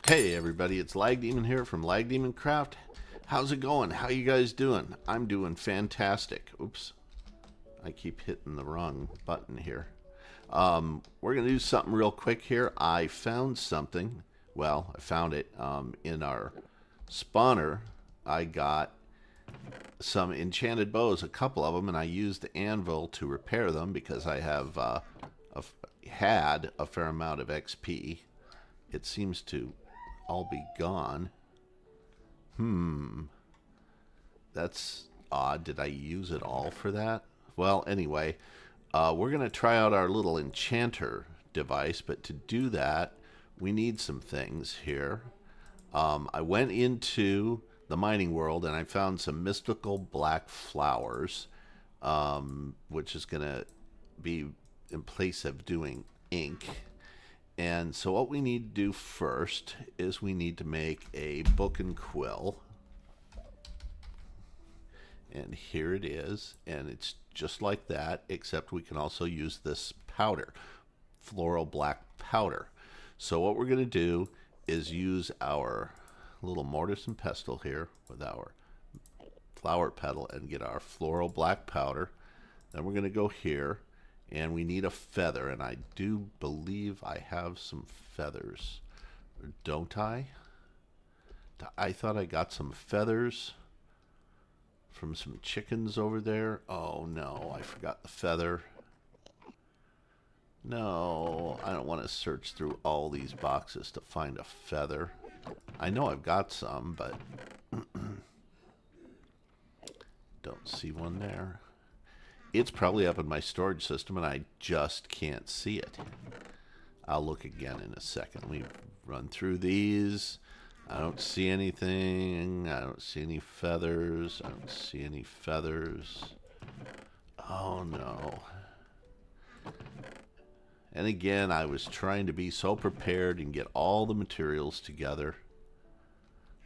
Hey everybody, it's Lag Demon here from Lag Demon Craft. How's it going? How you guys doing? I'm doing fantastic. Oops, I keep hitting the wrong button here. We're gonna do something real quick here. I found something. Well, I found it in our spawner. I got some enchanted bows, a couple of them, and I used the anvil to repair them because I have had a fair amount of XP. It seems to all be gone. That's odd. Did I use it all for that? Well, anyway, we're going to try out our little enchanter device, but to do that, we need some things here. I went into the mining world and I found some mystical black flowers, which is going to be in place of doing ink. And so what we need to do first is we need to make a book and quill. And here it is, and it's just like that, except we can also use this powder, floral black powder. So what we're going to do is use our little mortise and pestle here with our flower petal and get our floral black powder. Then we're going to go here, and we need a feather, and I do believe I have some feathers, don't I? I thought I got some feathers from some chickens over there. Oh no, I forgot the feather. No, I don't want to search through all these boxes to find a feather. I know I've got some, but don't see one there. It's probably up in my storage system and I just can't see it. I'll look again in a second. We run through these. I don't see anything. I don't see any feathers. I don't see any feathers. Oh no. And again, I was trying to be so prepared and get all the materials together.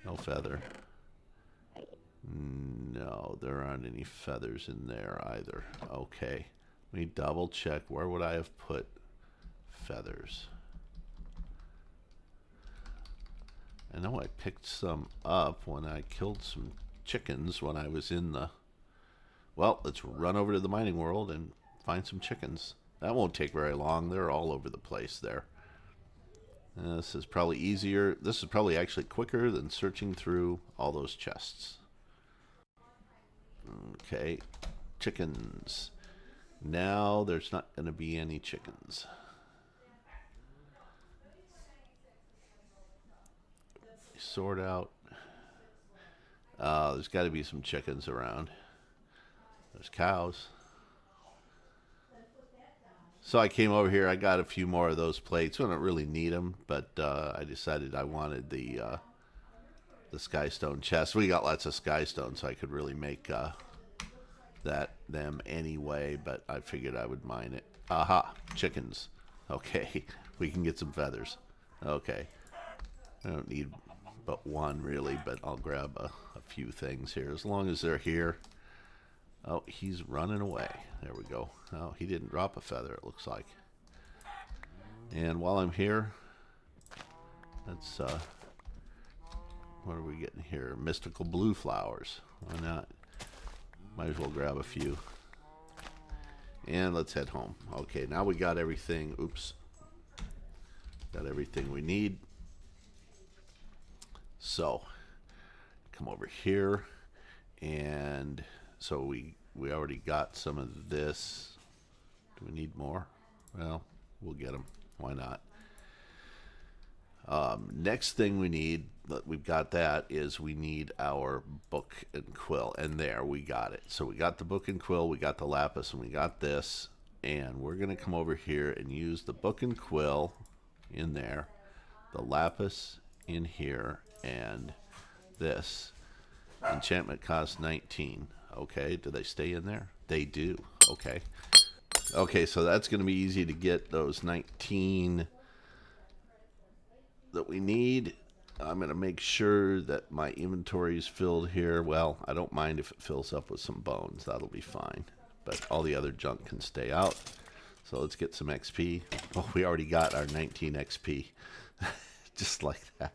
No feather. No, there aren't any feathers in there either. Okay. Let me double check. Where would I have put feathers? I know I picked some up when I killed some chickens when I was in the... Well, let's run over to the mining world and find some chickens. That won't take very long. They're all over the place there. This is probably easier. This is probably actually quicker than searching through all those chests. Okay, chickens. Now there's not going to be any chickens. Sort out. There's got to be some chickens around. There's cows. So I came over here. I got a few more of those plates. I don't really need them, but I decided I wanted the skystone chest. We got lots of skystone, so I could really make them anyway, but I figured I would mine it. Aha, chickens. Okay, we can get some feathers. Okay, I don't need but one really, but I'll grab a few things here as long as they're here. Oh, he's running away. There we go. Oh, he didn't drop a feather, it looks like. And while I'm here, let's what are we getting here? Mystical blue flowers. Why not? Might as well grab a few. And let's head home. Okay, now we got everything. Oops. Got everything we need. So, come over here. And so we already got some of this. Do we need more? Well, we'll get them. Why not? Next thing we need, we've got that, is we need our book and quill. And there, we got it. So we got the book and quill, we got the lapis, and we got this. And we're going to come over here and use the book and quill in there, the lapis in here, and this. Enchantment costs 19. Okay, do they stay in there? They do. Okay. Okay, so that's going to be easy to get those 19 that we need. I'm going to make sure that my inventory is filled here. Well, I don't mind if it fills up with some bones. That'll be fine. But all the other junk can stay out. So let's get some XP. Oh, we already got our 19 XP. Just like that.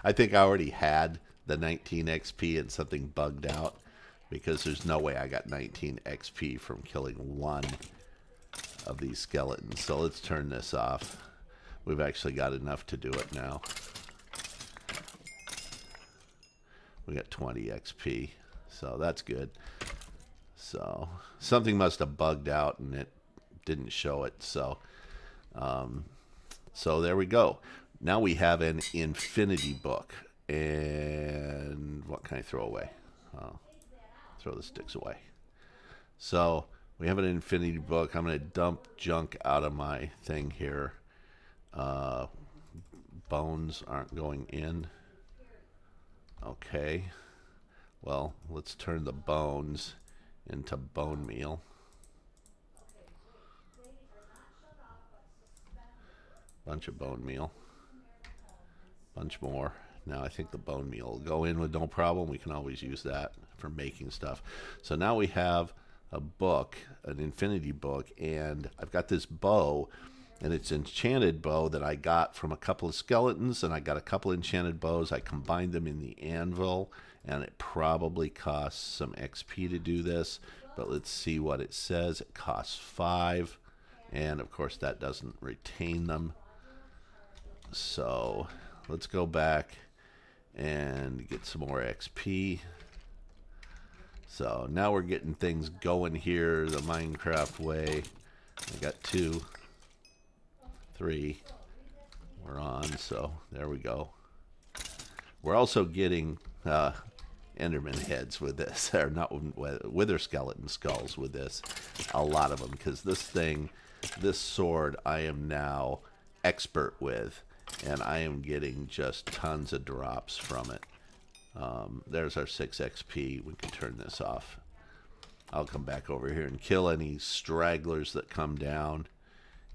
I think I already had the 19 XP and something bugged out because there's no way I got 19 XP from killing one of these skeletons. So let's turn this off. We've actually got enough to do it now. We got 20 XP, so that's good. So something must have bugged out and it didn't show it. So there we go. Now we have an infinity book. And what can I throw away? Throw the sticks away. So we have an infinity book. I'm going to dump junk out of my thing here. Bones aren't going in. Okay. Well, let's turn the bones into bone meal. Bunch of bone meal. Bunch more. Now I think the bone meal will go in with no problem. We can always use that for making stuff. So now we have a book, an infinity book, and I've got this bow, and it's an enchanted bow that I got from a couple of skeletons, and I got a couple enchanted bows. I combined them in the anvil, and it probably costs some XP to do this, but let's see what it says. It costs 5, and of course that doesn't retain them. So let's go back and get some more XP. So now we're getting things going here the Minecraft way. I got 2, 3. We're on, so there we go. We're also getting Enderman heads with this, or not wither skeleton skulls with this. A lot of them, because this thing, this sword, I am now expert with. And I am getting just tons of drops from it. There's our 6 XP. We can turn this off. I'll come back over here and kill any stragglers that come down.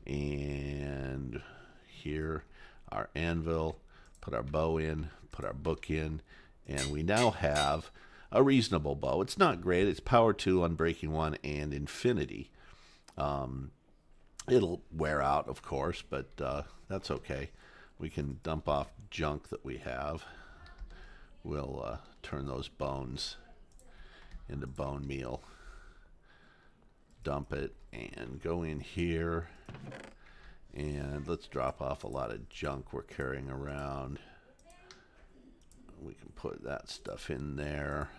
And here, our anvil. Put our bow in. Put our book in. And we now have a reasonable bow. It's not great. It's power 2, unbreaking 1, and infinity. It'll wear out, of course, but that's okay. We can dump off junk that we have. We'll turn those bones into bone meal. Dump it and go in here. And let's drop off a lot of junk we're carrying around. We can put that stuff in there.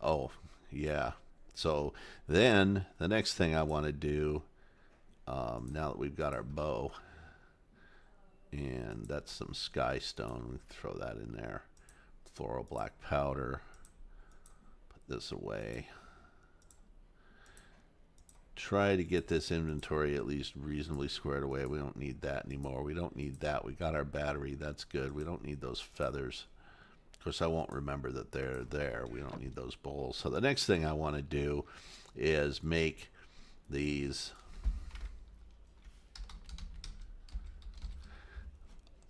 Oh, yeah. So then the next thing I want to do, now that we've got our bow, and that's some sky stone. We throw that in there. Floral black powder. Put this away. Try to get this inventory at least reasonably squared away. We don't need that anymore. We don't need that. We got our battery. That's good. We don't need those feathers. Of course, I won't remember that they're there. We don't need those bowls. So the next thing I want to do is make these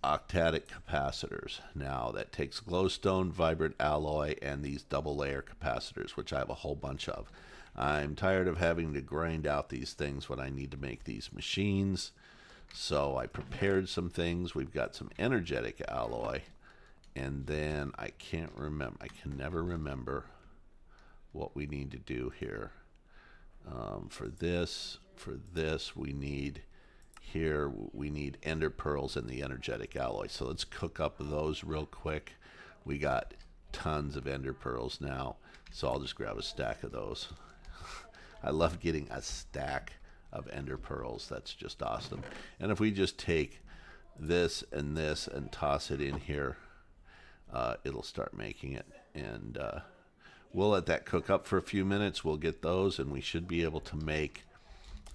octadic capacitors. Now that takes glowstone, vibrant alloy, and these double layer capacitors, which I have a whole bunch of. I'm tired of having to grind out these things when I need to make these machines. So I prepared some things. We've got some energetic alloy, and then I can't remember. I can never remember what we need to do here. For this we need. Here we need ender pearls and the energetic alloy. So let's cook up those real quick. We got tons of ender pearls now, so I'll just grab a stack of those. I love getting a stack of ender pearls. That's just awesome. And if we just take this and toss it in here, it'll start making it. And we'll let that cook up for a few minutes. We'll get those, and we should be able to make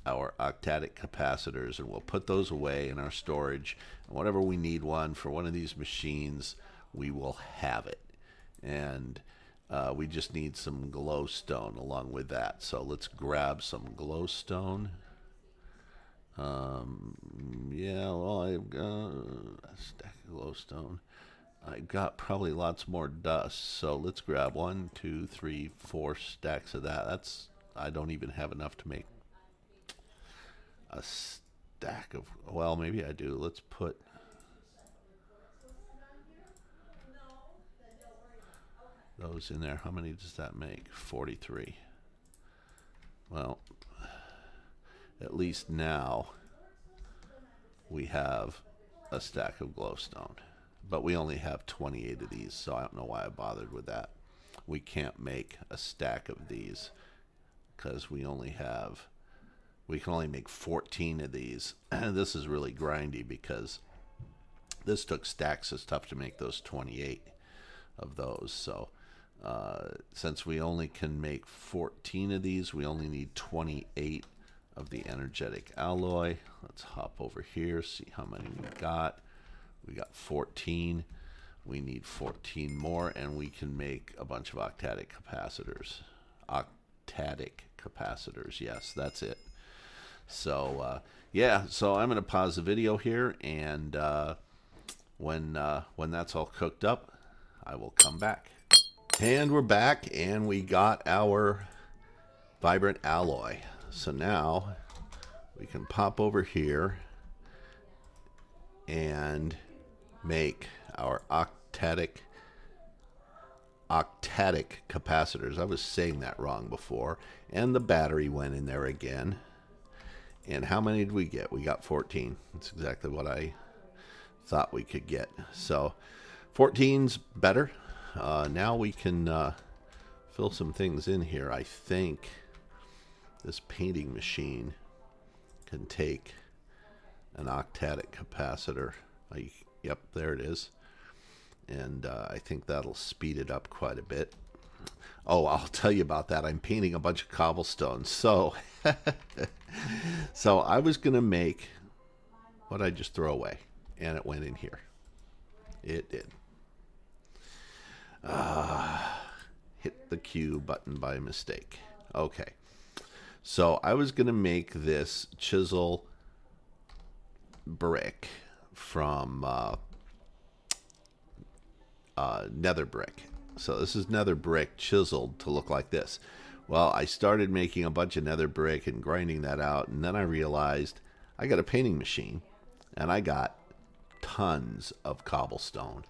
our octadic capacitors, and we'll put those away in our storage. And whenever we need one for one of these machines, we will have it. And we just need some glowstone along with that. So let's grab some glowstone. Yeah, well, I've got a stack of glowstone. I've got probably lots more dust. So let's grab 1, 2, 3, 4 stacks of that. I don't even have enough to make a stack of, well, maybe I do. Let's put those in there. How many does that make? 43. Well, at least now we have a stack of glowstone. But we only have 28 of these, so I don't know why I bothered with that. We can't make a stack of these because we can only make 14 of these. And this is really grindy because this took stacks of stuff to make those 28 of those. So since we only can make 14 of these, we only need 28 of the energetic alloy. Let's hop over here, see how many we got. We got 14. We need 14 more, and we can make a bunch of octadic capacitors. Octadic capacitors, yes, that's it. So, yeah, so I'm going to pause the video here, and when that's all cooked up, I will come back. And we're back, and we got our vibrant alloy. So now we can pop over here and make our octadic capacitors. I was saying that wrong before. And the battery went in there again. And how many did we get? We got 14. That's exactly what I thought we could get. So 14's better. Now we can fill some things in here. I think this painting machine can take an octadic capacitor. Yep, there it is. And I think that'll speed it up quite a bit. Oh, I'll tell you about that. I'm painting a bunch of cobblestones. So, so I was going to make what I just throw away. And it went in here. It did. Hit the Q button by mistake. Okay. So I was going to make this chisel brick from nether brick. So this is nether brick chiseled to look like this. Well, I started making a bunch of nether brick and grinding that out, and then I realized I got a painting machine, and I got tons of cobblestone.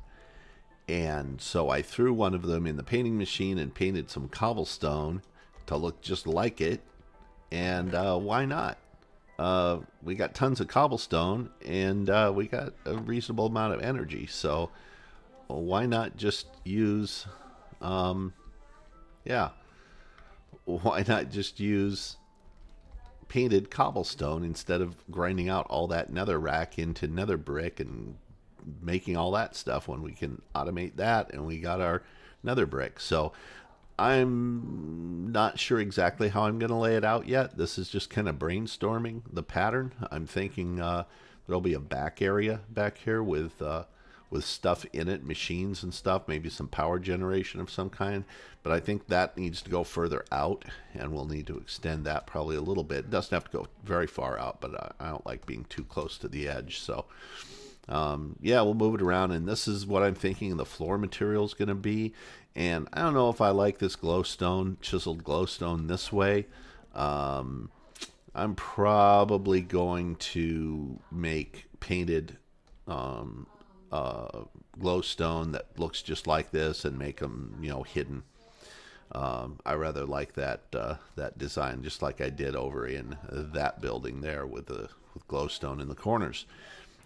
And so I threw one of them in the painting machine and painted some cobblestone to look just like it. And why not? We got tons of cobblestone, and we got a reasonable amount of energy. So why not just use, yeah, why not just use painted cobblestone instead of grinding out all that nether rack into nether brick and making all that stuff when we can automate that and we got our nether brick. So I'm not sure exactly how I'm going to lay it out yet. This is just kind of brainstorming the pattern. I'm thinking there'll be a back area back here with stuff in it, machines and stuff, maybe some power generation of some kind. But I think that needs to go further out, and we'll need to extend that probably a little bit. It doesn't have to go very far out, but I don't like being too close to the edge. So yeah, we'll move it around, and this is what I'm thinking the floor material is going to be. And I don't know if I like this glowstone, chiseled glowstone this way. I'm probably going to make painted glowstone that looks just like this and make them, you know, hidden. I rather like that that design, just like I did over in that building there with glowstone in the corners.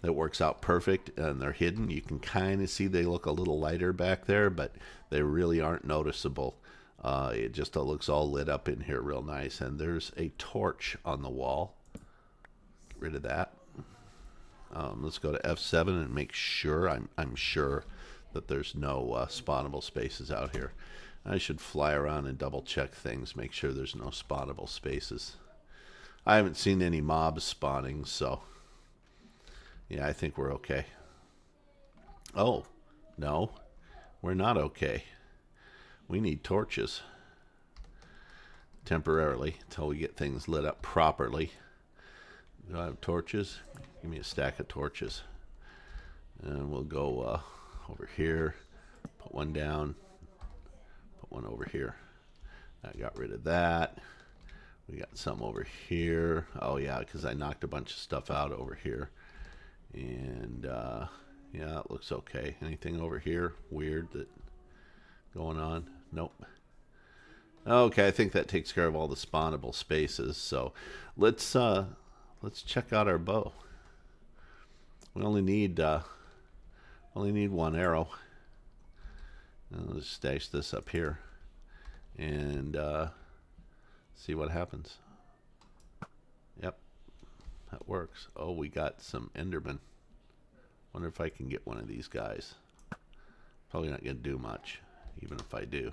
It works out perfect, and they're hidden. You can kind of see they look a little lighter back there, but they really aren't noticeable. It just looks all lit up in here real nice. And there's a torch on the wall. Get rid of that. Let's go to F7 and make sure. I'm sure that there's no spawnable spaces out here. I should fly around and double check things, make sure there's no spawnable spaces. I haven't seen any mobs spawning, so yeah, I think we're okay. Oh, no, we're not okay. We need torches temporarily until we get things lit up properly. Do I have torches? Give me a stack of torches. And we'll go over here, put one down, put one over here. I got rid of that. We got some over here. Oh yeah, because I knocked a bunch of stuff out over here. And yeah, it looks okay. Anything over here weird that going on? Nope. Okay, I think that takes care of all the spawnable spaces. So let's check out our bow. We only need one arrow. Let's stash this up here and see what happens. Yep, that works. Oh, we got some Enderman. Wonder if I can get one of these guys. Probably not going to do much, even if I do.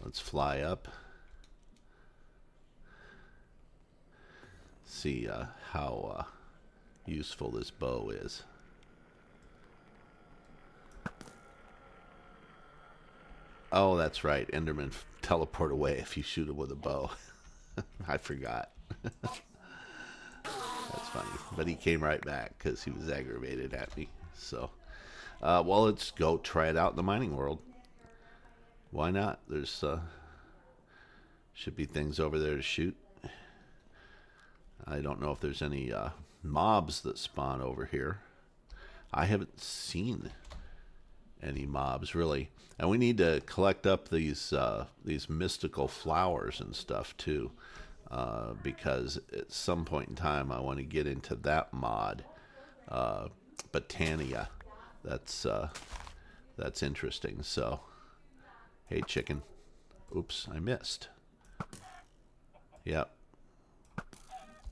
Let's fly up. See how useful this bow is. Oh, that's right. Endermen teleport away if you shoot them with a bow. I forgot. That's funny. But he came right back because he was aggravated at me. So, well, let's go try it out in the mining world. Why not? There's should be things over there to shoot. I don't know if there's any mobs that spawn over here. I haven't seen any mobs really, and we need to collect up these mystical flowers and stuff too, because at some point in time I want to get into that mod, Botania. That's interesting. So, hey chicken. Oops, I missed. Yep.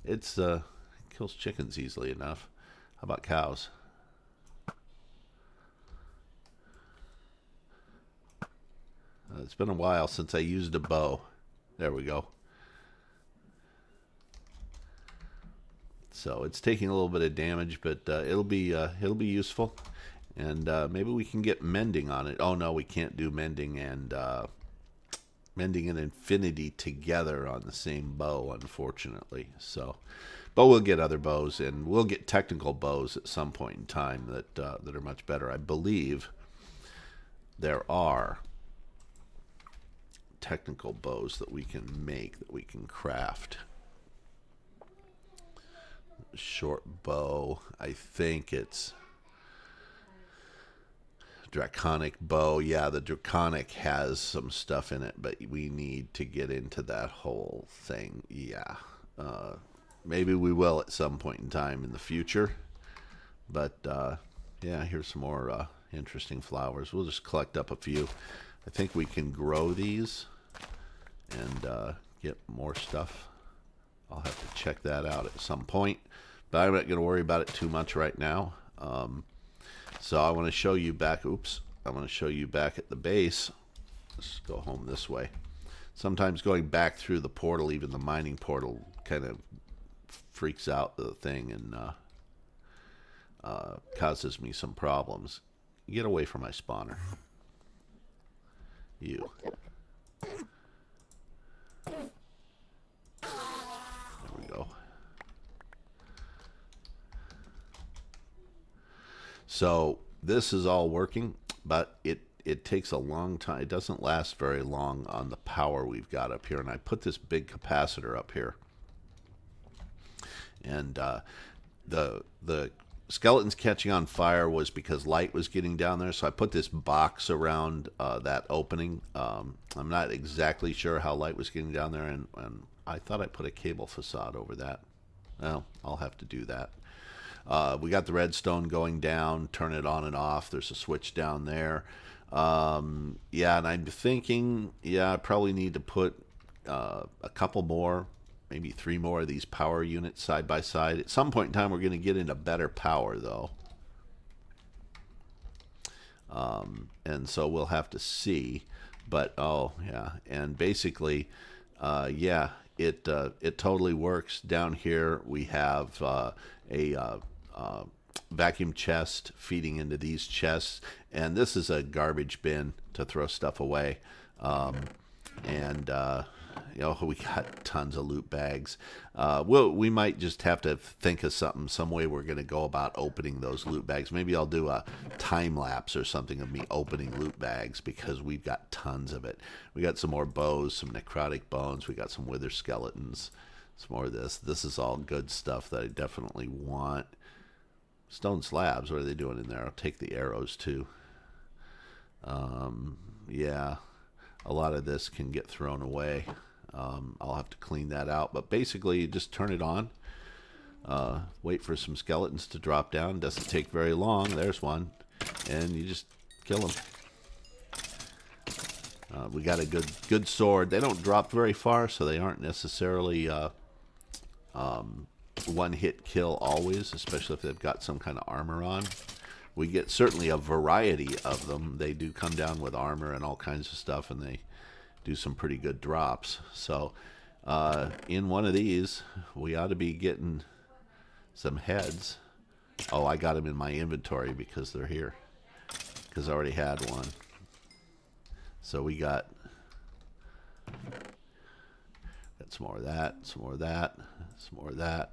It's kills chickens easily enough. How about cows? It's been a while since I used a bow. There we go. So it's taking a little bit of damage, but it'll be useful, and maybe we can get mending on it. Oh no, we can't do mending and infinity together on the same bow, unfortunately. So, but we'll get other bows, and we'll get technical bows at some point in time that are much better. I believe there are technical bows that we can make, that we can craft. Short bow, I think it's draconic bow. Yeah, the draconic has some stuff in it, but we need to get into that whole thing. Yeah, maybe we will at some point in time in the future, but yeah, here's some more interesting flowers. We'll just collect up a few. I think we can grow these and get more stuff. I'll have to check that out at some point, but I'm not going to worry about it too much right now. So I want to show you back. Oops, I want to show you back at the base. Let's go home this way. Sometimes going back through the portal, even the mining portal, kind of freaks out the thing and causes me some problems. Get away from my spawner. You. There we go. So this is all working, but it takes a long time. It doesn't last very long on the power we've got up here. And I put this big capacitor up here. And the skeletons catching on fire was because light was getting down there. So I put this box around that opening. I'm not exactly sure how light was getting down there. And I thought I put a cable facade over that. Well, I'll have to do that. We got the redstone going down, turn it on and off. There's a switch down there. Yeah, and I'm thinking, yeah, I probably need to put a couple more, maybe 3 more of these power units side by side. At some point in time, we're going to get into better power, though. And so we'll have to see. But, oh, yeah, and basically, yeah, it totally works. Down here, we have a vacuum chest feeding into these chests, and this is a garbage bin to throw stuff away. And you know, we got tons of loot bags. We might just have to think of some way we're going to go about opening those loot bags. Maybe I'll do a time lapse or something of me opening loot bags, because we've got tons of it. We got some more bows, some necrotic bones. We got some wither skeletons. Some more of this. This is all good stuff that I definitely want. Stone slabs. What are they doing in there? I'll take the arrows too. Yeah, a lot of this can get thrown away. I'll have to clean that out. But basically, you just turn it on. Wait for some skeletons to drop down. Doesn't take very long. There's one. And you just kill them. We got a good sword. They don't drop very far, so they aren't necessarily one-hit kill always, especially if they've got some kind of armor on. We get certainly a variety of them. They do come down with armor and all kinds of stuff, and they do some pretty good drops. So in one of these, we ought to be getting some heads. Oh, I got them in my inventory because they're here. Because I already had one. So we got some more of that, some more of that, some more of that.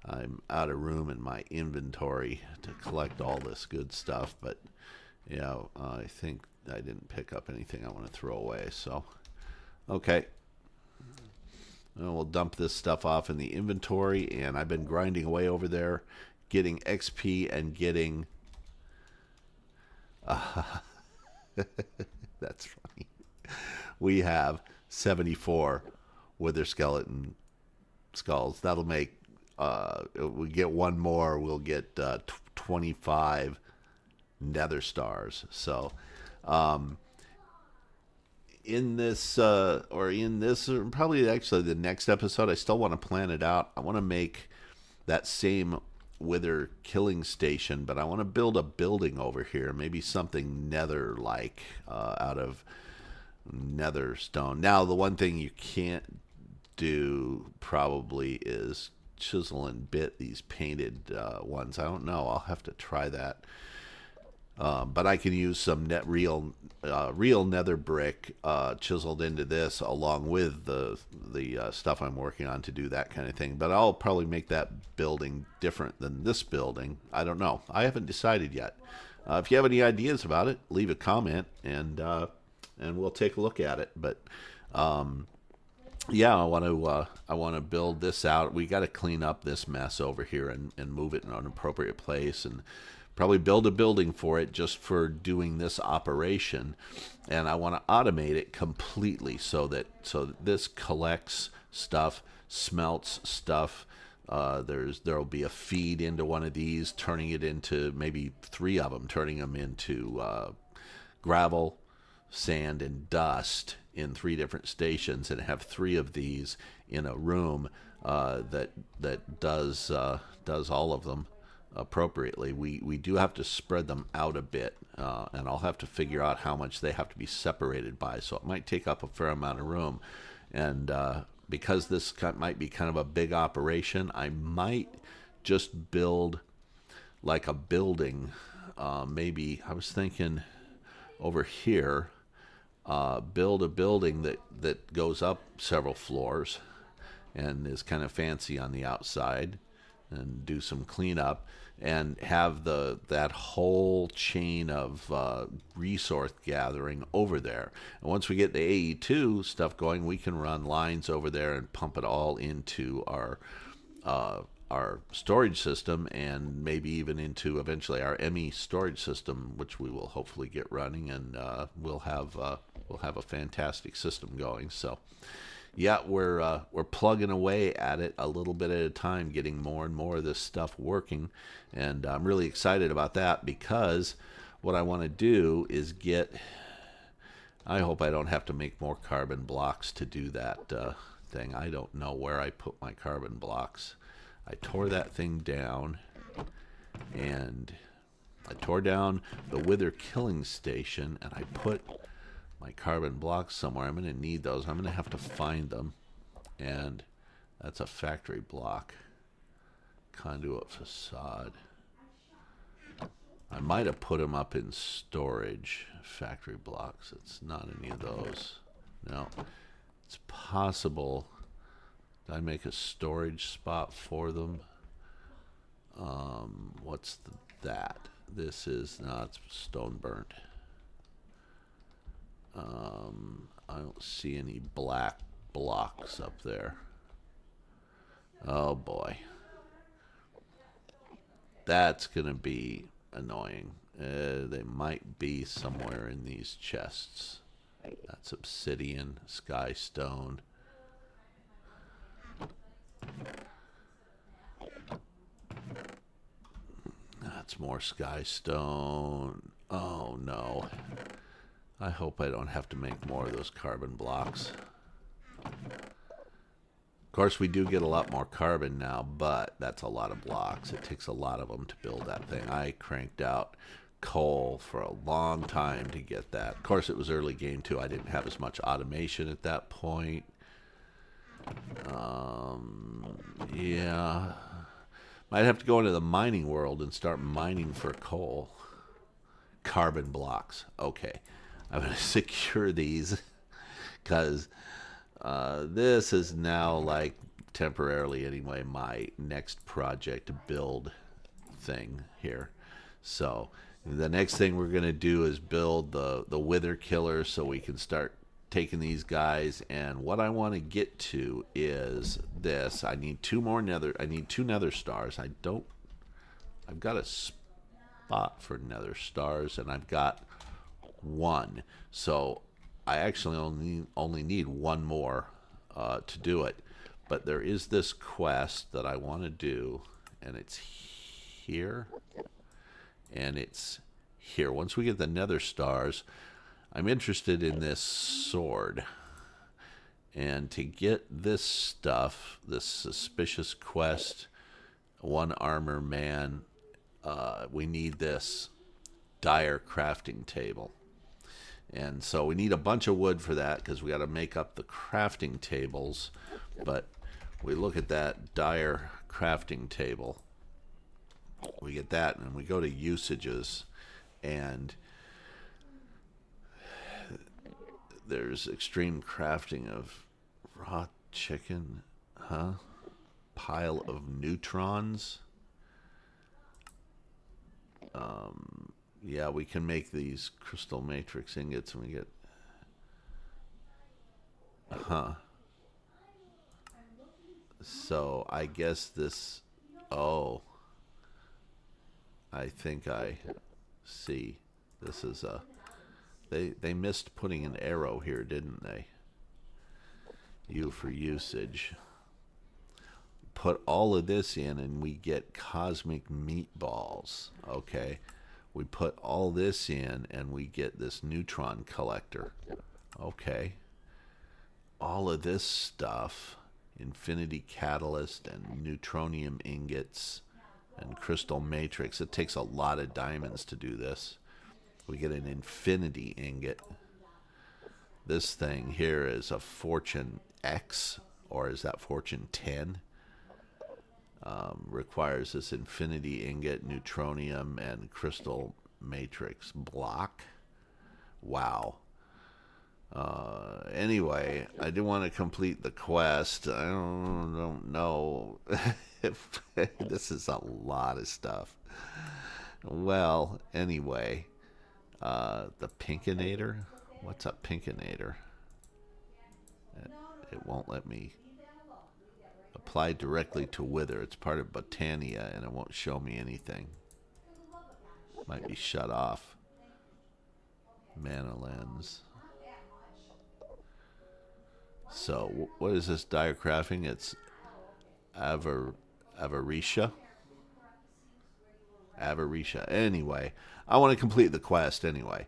I'm out of room in my inventory to collect all this good stuff, but yeah, I think I didn't pick up anything I want to throw away. So, okay. We'll dump this stuff off in the inventory, and I've been grinding away over there, getting XP and getting... That's funny. We have 74 wither skeleton skulls. That'll make... we get one more, we'll get 25 nether stars. So... in this, or probably actually the next episode, I still want to plan it out. I want to make that same wither killing station, but I want to build a building over here, maybe something nether-like, out of nether stone. Now, the one thing you can't do probably is chisel and bit these painted ones. I don't know. I'll have to try that. But I can use some real nether brick chiseled into this along with the stuff I'm working on to do that kind of thing. But I'll probably make that building different than this building. I don't know. I haven't decided yet. If you have any ideas about it, leave a comment and we'll take a look at it. But yeah, I want to build this out. We got to clean up this mess over here and move it in an appropriate place and probably build a building for it just for doing this operation. And I want to automate it completely so that this collects stuff, smelts stuff. There'll be a feed into one of these, turning it into maybe 3 of them, turning them into gravel, sand, and dust in 3 different stations, and have 3 of these in a room that does all of them appropriately. We do have to spread them out a bit, and I'll have to figure out how much they have to be separated by, so it might take up a fair amount of room. And because this might be kind of a big operation, I might just build like a building. Maybe I was thinking over here, build a building that goes up several floors and is kind of fancy on the outside, and do some cleanup and have that whole chain of resource gathering over there. And once we get the AE2 stuff going, we can run lines over there and pump it all into our storage system, and maybe even into eventually our ME storage system, which we will hopefully get running, and we'll have a fantastic system going. So yeah, we're plugging away at it a little bit at a time, getting more and more of this stuff working, and I'm really excited about that, because what I want to do is I hope I don't have to make more carbon blocks to do that thing. I don't know where I put my carbon blocks. I tore that thing down, and I tore down the wither killing station, and I put my carbon blocks somewhere. I'm going to need those. I'm going to have to find them. And that's a factory block. Conduit facade. I might have put them up in storage. Factory blocks. It's not any of those. No. It's possible. Did I make a storage spot for them? What's that? This is not stone burnt. I don't see any black blocks up there. Oh boy. That's going to be annoying. They might be somewhere in these chests. That's obsidian, sky stone. That's more sky stone. Oh no. I hope I don't have to make more of those carbon blocks. Of course, we do get a lot more carbon now, but that's a lot of blocks. It takes a lot of them to build that thing. I cranked out coal for a long time to get that. Of course, it was early game too. I didn't have as much automation at that point. Yeah. Might have to go into the mining world and start mining for coal. Carbon blocks. Okay. I'm going to secure these because this is now, like, temporarily anyway, my next project build thing here. So the next thing we're going to do is build the wither killer so we can start taking these guys. And what I want to get to is this. I need two nether stars. I've got a spot for nether stars, and I've got one. So I actually only need one more to do it. But there is this quest that I want to do, and it's here. And it's here. Once we get the nether stars, I'm interested in this sword. And to get this stuff, this suspicious quest, one armor man, we need this dire crafting table. And so we need a bunch of wood for that because we got to make up the crafting tables. But we look at that dire crafting table. We get that, and we go to usages, and there's extreme crafting of raw chicken, pile of neutrons. Yeah, we can make these crystal matrix ingots, and we get so I guess this, oh, I think I see. This is a, they missed putting an arrow here, didn't they? U for usage. Put all of this in and we get cosmic meatballs. Okay. We put all this in and we get this neutron collector. Okay. All of this stuff, infinity catalyst and neutronium ingots and crystal matrix. It takes a lot of diamonds to do this. We get an infinity ingot. This thing here is a fortune X, or is that fortune 10? Requires this infinity ingot, neutronium, and crystal matrix block. Wow. Anyway, I do want to complete the quest. I don't know. This is a lot of stuff. Well, anyway, the Pinkinator. What's a Pinkinator? It won't let me apply directly to wither. It's part of Botania, and it won't show me anything. Might be shut off. Mana lens. So, what is this dire crafting? It's Avarisha. Anyway, I want to complete the quest anyway.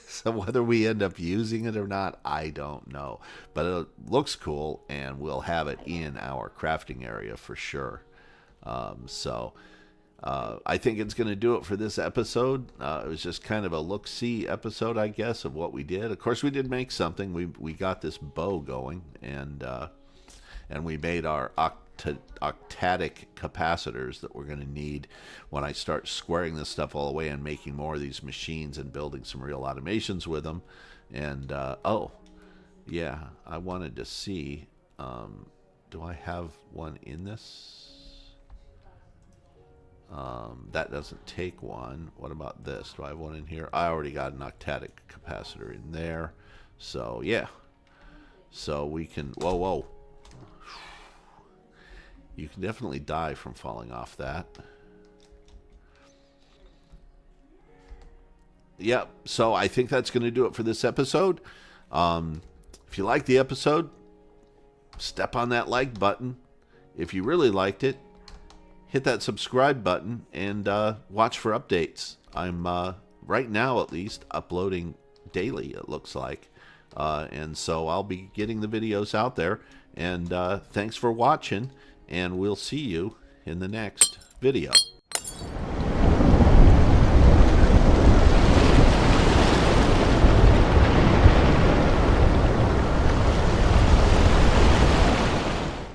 So whether we end up using it or not, I don't know. But it looks cool, and we'll have it in our crafting area for sure. I think it's going to do it for this episode. It was just kind of a look-see episode, I guess, of what we did. Of course, we did make something. We got this bow going, and we made our octatic capacitors that we're going to need when I start squaring this stuff all the way and making more of these machines and building some real automations with them. And oh, yeah, I wanted to see, do I have one in this? That doesn't take one. What about this? Do I have one in here? I already got an octatic capacitor in there. So, yeah. So we can... Whoa. You can definitely die from falling off that. yeah, so I think that's going to do it for this episode. If you like the episode, step on that like button. If you really liked it, hit that subscribe button and watch for updates. I'm, right now at least, uploading daily, it looks like. And so I'll be getting the videos out there. And thanks for watching, and we'll see you in the next video.